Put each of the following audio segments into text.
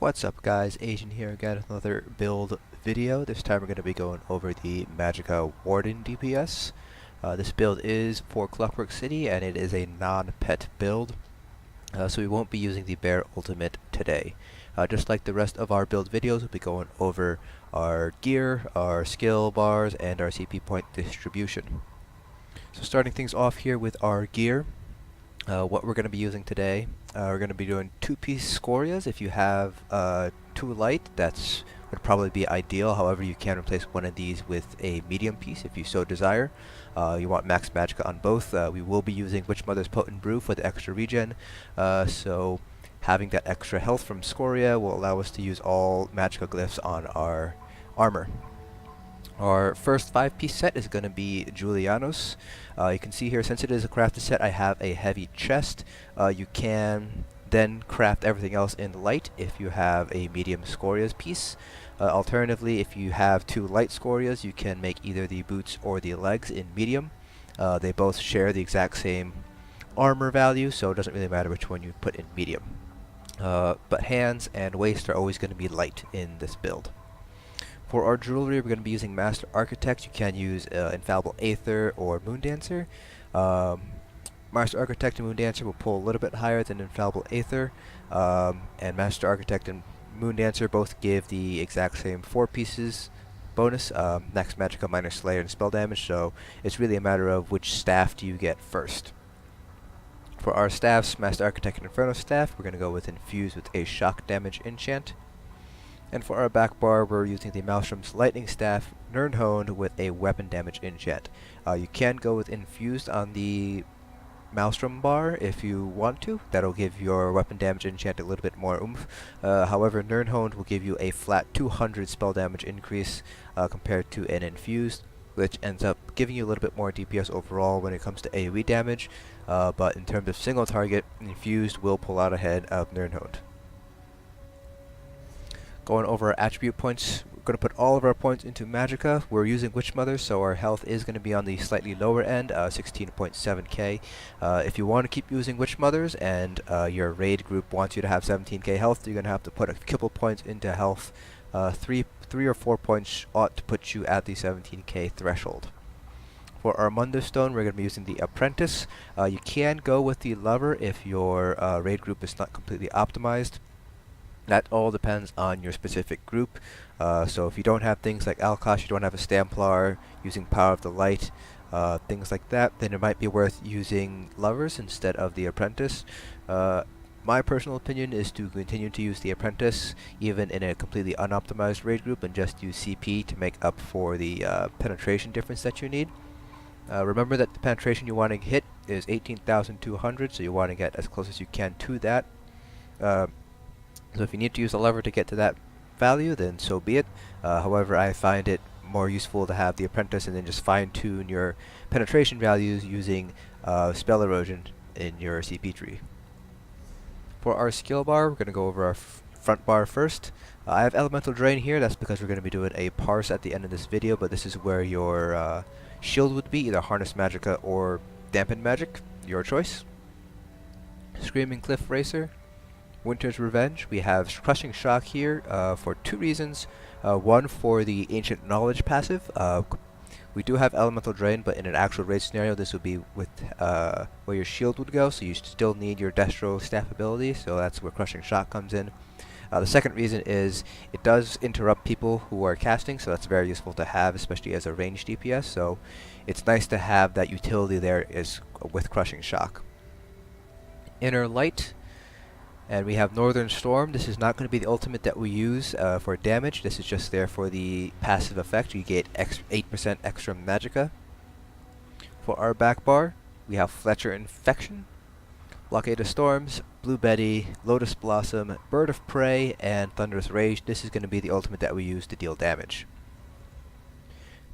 What's up guys, Asian here again with another build video. This time we're going to be going over the Magicka Warden DPS. This build is for Clockwork City and it is a non-pet build, so we won't be using the Bear Ultimate today. Just like the rest of our build videos, we'll be going over our gear, our skill bars, and our CP point distribution. So starting things off here with our gear. What we're going to be using today, we're going to be doing 2-piece scorias. If you have 2 light, that's would probably be ideal. However, you can replace one of these with a medium piece if you so desire. You want max magicka on both. We will be using Witch Mother's Potent Brew for the extra regen, so having that extra health from scoria will allow us to use all magicka glyphs on our armor. Our first 5-piece set is going to be Julianos. You can see here, since it is a crafted set, I have a heavy chest. You can then craft everything else in light if you have a medium scorias piece. Alternatively, if you have 2 light scorias, you can make either the boots or the legs in medium. They both share the exact same armor value, so it doesn't really matter which one you put in medium. But hands and waist are always going to be light in this build. For our jewelry, we're going to be using Master Architect. You can use Infallible Aether or Moondancer. Master Architect and Moondancer will pull a little bit higher than Infallible Aether, and Master Architect and Moondancer both give the exact same 4 pieces bonus, max magicka, minor slayer, and spell damage, so it's really a matter of which staff do you get first. For our staffs, Master Architect and Inferno Staff, we're going to go with Infused with a shock damage enchant. And for our back bar, we're using the Maelstrom's Lightning Staff, Nirnhoned with a weapon damage enchant. You can go with Infused on the Maelstrom bar if you want to. That'll give your weapon damage enchant a little bit more oomph. However, Nirnhoned will give you a flat 200 spell damage increase compared to an Infused, which ends up giving you a little bit more DPS overall when it comes to AoE damage. But in terms of single target, Infused will pull out ahead of Nirnhoned. Going over our attribute points, we're going to put all of our points into magicka. We're using Witch Mother, so our health is going to be on the slightly lower end, 16.7k. If you want to keep using Witch Mothers and your raid group wants you to have 17k health, you're going to have to put a couple points into health. 3 or 4 points ought to put you at the 17k threshold. For our Mundo Stone, we're going to be using the Apprentice. You can go with the Lover if your raid group is not completely optimized. That all depends on your specific group. So if you don't have things like Alkosh, you don't have a Stamplar, using Power of the Light, things like that, then it might be worth using Lovers instead of the Apprentice. My personal opinion is to continue to use the Apprentice even in a completely unoptimized raid group and just use CP to make up for the penetration difference that you need. Remember that the penetration you want to hit is 18,200, so you want to get as close as you can to that. So if you need to use a lever to get to that value, then so be it. However, I find it more useful to have the Apprentice and then just fine-tune your penetration values using spell erosion in your CP tree. For our skill bar, we're going to go over our front bar first. I have Elemental Drain here. That's because we're going to be doing a Parse at the end of this video, but this is where your shield would be, either Harness Magicka or Dampened Magic, your choice. Screaming Cliff Racer. Winter's Revenge. We have Crushing Shock here for 2 reasons. One, for the Ancient Knowledge passive. We do have Elemental Drain, but in an actual raid scenario, this would be with where your shield would go, so you still need your Destro staff ability, so that's where Crushing Shock comes in. The second reason is it does interrupt people who are casting, so that's very useful to have, especially as a ranged DPS, so it's nice to have that utility there is with Crushing Shock. Inner Light. And we have Northern Storm. This is not going to be the ultimate that we use for damage. This is just there for the passive effect. You get 8% extra magicka. For our back bar, we have Fletcher Infection, Blockade of Storms, Blue Betty, Lotus Blossom, Bird of Prey, and Thunderous Rage. This is going to be the ultimate that we use to deal damage.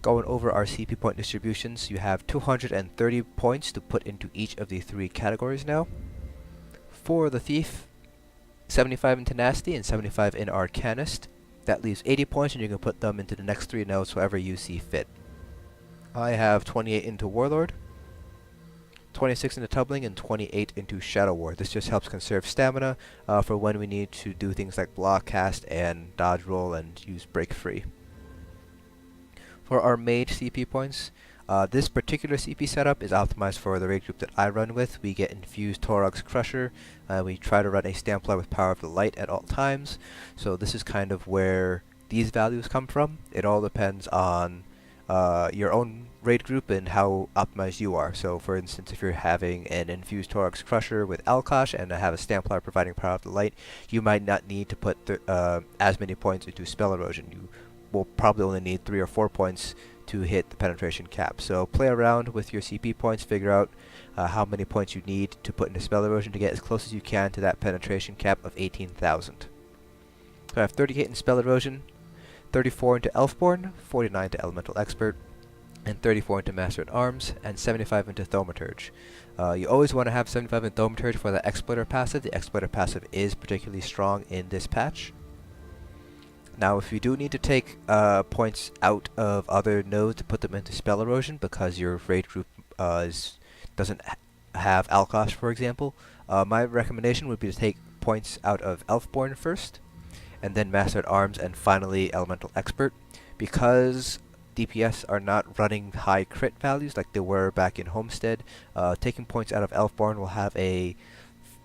Going over our CP point distributions, you have 230 points to put into each of the 3 categories now. For the Thief, 75 in Tenacity and 75 in Arcanist. That leaves 80 points, and you can put them into the next 3 nodes however you see fit. I have 28 into Warlord, 26 into Tumbling, and 28 into Shadow Ward. This just helps conserve stamina for when we need to do things like block, cast, and dodge roll, and use Break Free. For our Mage CP points, this particular CP setup is optimized for the raid group that I run with. We get Infused Torog's Crusher. We try to run a Stamplar with Power of the Light at all times. So this is kind of where these values come from. It all depends on your own raid group and how optimized you are. So for instance, if you're having an Infused Torog's Crusher with Alkosh and have a Stamplar providing Power of the Light, you might not need to put as many points into Spell Erosion. You will probably only need 3 or 4 points to hit the penetration cap. So play around with your CP points, figure out how many points you need to put into Spell Erosion to get as close as you can to that penetration cap of 18,000. So I have 38 in Spell Erosion, 34 into Elfborn, 49 to Elemental Expert, and 34 into Master at Arms, and 75 into Thaumaturge. You always want to have 75 in Thaumaturge for the Exploiter passive. The Exploiter passive is particularly strong in this patch. Now, if you do need to take points out of other nodes to put them into Spell Erosion because your raid group doesn't have Alkosh, for example, my recommendation would be to take points out of Elfborn first, and then Master at Arms, and finally Elemental Expert. Because DPS are not running high crit values like they were back in Homestead, taking points out of Elfborn will have a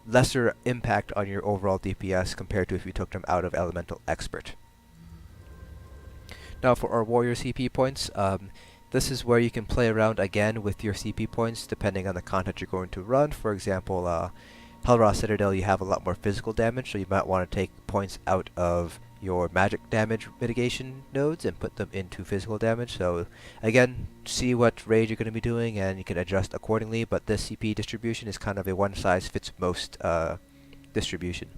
lesser impact on your overall DPS compared to if you took them out of Elemental Expert. Now for our Warrior CP points, this is where you can play around again with your CP points depending on the content you're going to run. For example, Hellraw Citadel, you have a lot more physical damage, so you might want to take points out of your magic damage mitigation nodes and put them into physical damage. So again, see what raid you're going to be doing and you can adjust accordingly, but this CP distribution is kind of a one-size-fits-most distribution.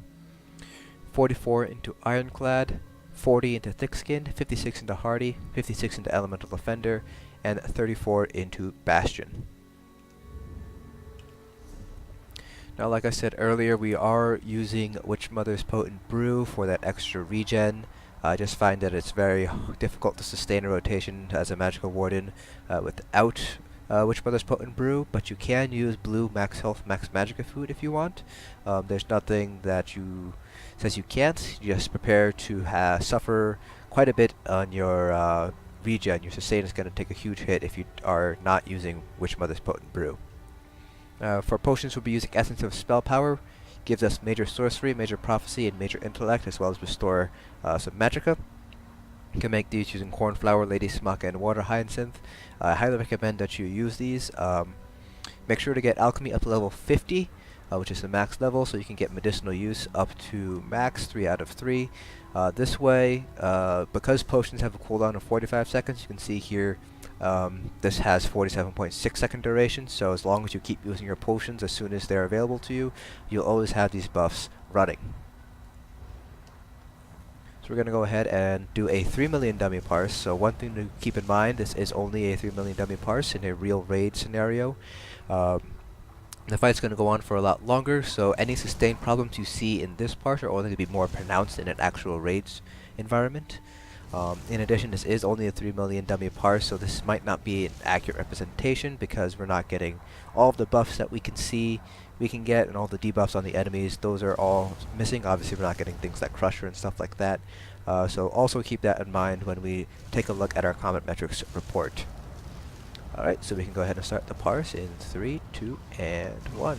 44 into Ironclad, 40 into Thickskin, 56 into Hardy, 56 into Elemental Defender, and 34 into Bastion. Now, like I said earlier, we are using Witchmother's Potent Brew for that extra regen. I just find that it's very difficult to sustain a rotation as a Magicka Warden without Witchmother's Potent Brew, but you can use blue max health, max magicka food if you want. There's nothing that says you can't. You just prepare to suffer quite a bit on your regen. Your sustain is going to take a huge hit if you are not using Witchmother's Potent Brew. For potions, we'll be using Essence of Spell Power. Gives us Major Sorcery, Major Prophecy, and Major Intellect, as well as restore some Magicka. You can make these using Cornflower, Lady Smack, and Water Hyacinth. I highly recommend that you use these. Make sure to get Alchemy up to level 50, which is the max level, so you can get medicinal use up to max 3 out of 3. This way, because potions have a cooldown of 45 seconds, you can see here this has 47.6 second duration, so as long as you keep using your potions as soon as they're available to you, you'll always have these buffs running. So we're going to go ahead and do a 3 million dummy parse. So one thing to keep in mind, this is only a 3 million dummy parse in a real raid scenario. The fight's going to go on for a lot longer, so any sustained problems you see in this parse are only going to be more pronounced in an actual raids environment. In addition, this is only a 3 million dummy parse, so this might not be an accurate representation because we're not getting all of the buffs that we can get, and all the debuffs on the enemies. Those are all missing. Obviously, we're not getting things like Crusher and stuff like that. So also keep that in mind when we take a look at our combat metrics report. Alright, so we can go ahead and start the parse in 3, 2, and 1.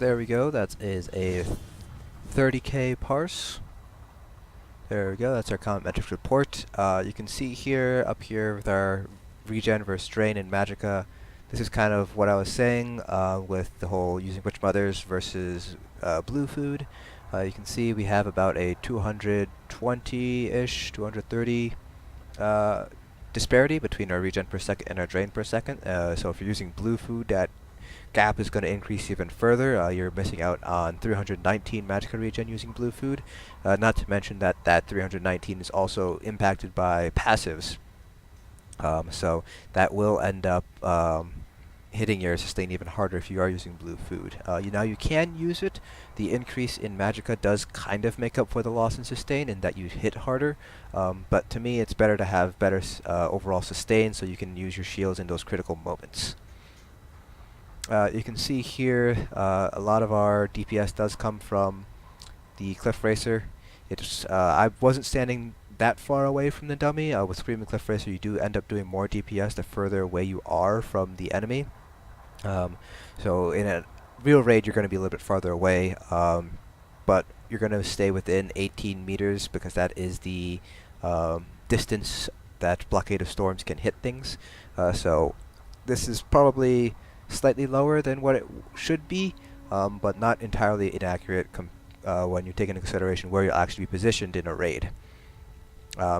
there we go. That is a 30k Parse. There we go. That's our comment metrics report. You can see here, up here with our regen versus drain in Magicka. This is kind of what I was saying with the whole using witch mothers versus blue food. You can see we have about a 220-ish, 230 disparity between our regen per second and our drain per second. So if you're using blue food, that gap is going to increase even further. You're missing out on 319 Magicka regen using blue food. Not to mention that that 319 is also impacted by passives. So that will end up hitting your sustain even harder if you are using blue food. You can use it. The increase in Magicka does kind of make up for the loss in sustain in that you hit harder, but to me it's better to have better overall sustain so you can use your shields in those critical moments. You can see here a lot of our DPS does come from the Cliff Racer. I wasn't standing that far away from the dummy. With Screaming Cliff Racer you do end up doing more DPS the further away you are from the enemy. So in a real raid you're going to be a little bit farther away, but you're going to stay within 18 meters because that is the distance that Blockade of Storms can hit things. So this is probably slightly lower than what it should be, but not entirely inaccurate when you take into consideration where you'll actually be positioned in a raid.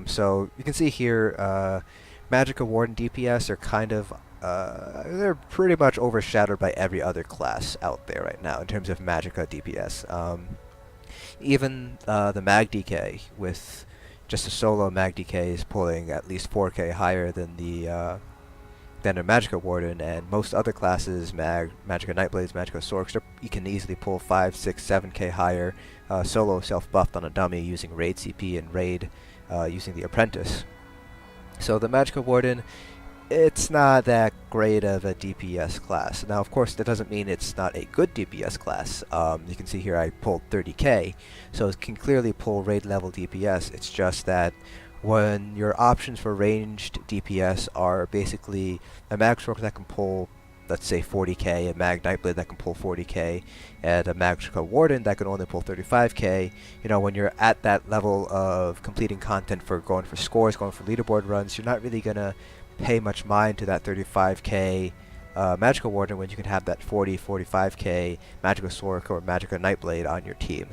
So you can see here Magicka Warden DPS are kind of they're pretty much overshadowed by every other class out there right now in terms of Magicka DPS. Even the Mag DK with just a solo Mag DK is pulling at least 4k higher than the than a Magicka Warden, and most other classes, Magicka Nightblades, Magicka Sorks, you can easily pull 5, 6, 7k higher solo self-buffed on a dummy using Raid CP and Raid using the Apprentice. So the Magicka Warden, it's not that great of a DPS class. Now of course that doesn't mean it's not a good DPS class. You can see here I pulled 30k, so it can clearly pull raid level DPS. It's just that when your options for ranged DPS are basically a Mag Sork that can pull, let's say 40k, a Mag Nightblade that can pull 40k, and a Magicka Warden that can only pull 35k, when you're at that level of completing content for going for scores, going for leaderboard runs, you're not really gonna pay much mind to that 35k Magicka Warden when you can have that 45k Magicka Sork or Magicka Nightblade on your team.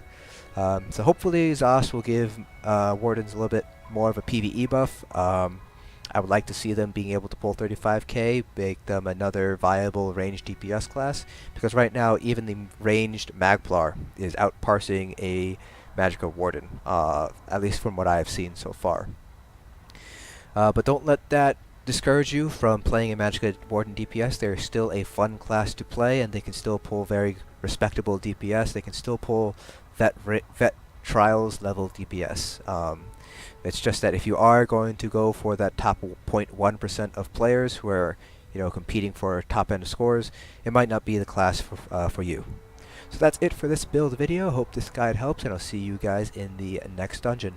So hopefully ZOS will give Wardens a little bit more of a PvE buff. I would like to see them being able to pull 35k, make them another viable ranged DPS class, because right now even the ranged Magplar is outparsing a Magicka Warden, at least from what I have seen so far. But don't let that discourage you from playing a Magicka Warden DPS. They're still a fun class to play, and they can still pull very respectable DPS. They can still pull vet trials level DPS. It's just that if you are going to go for that top 0.1% of players who are competing for top end scores, it might not be the class for you. So that's it for this build video. Hope this guide helps, and I'll see you guys in the next dungeon.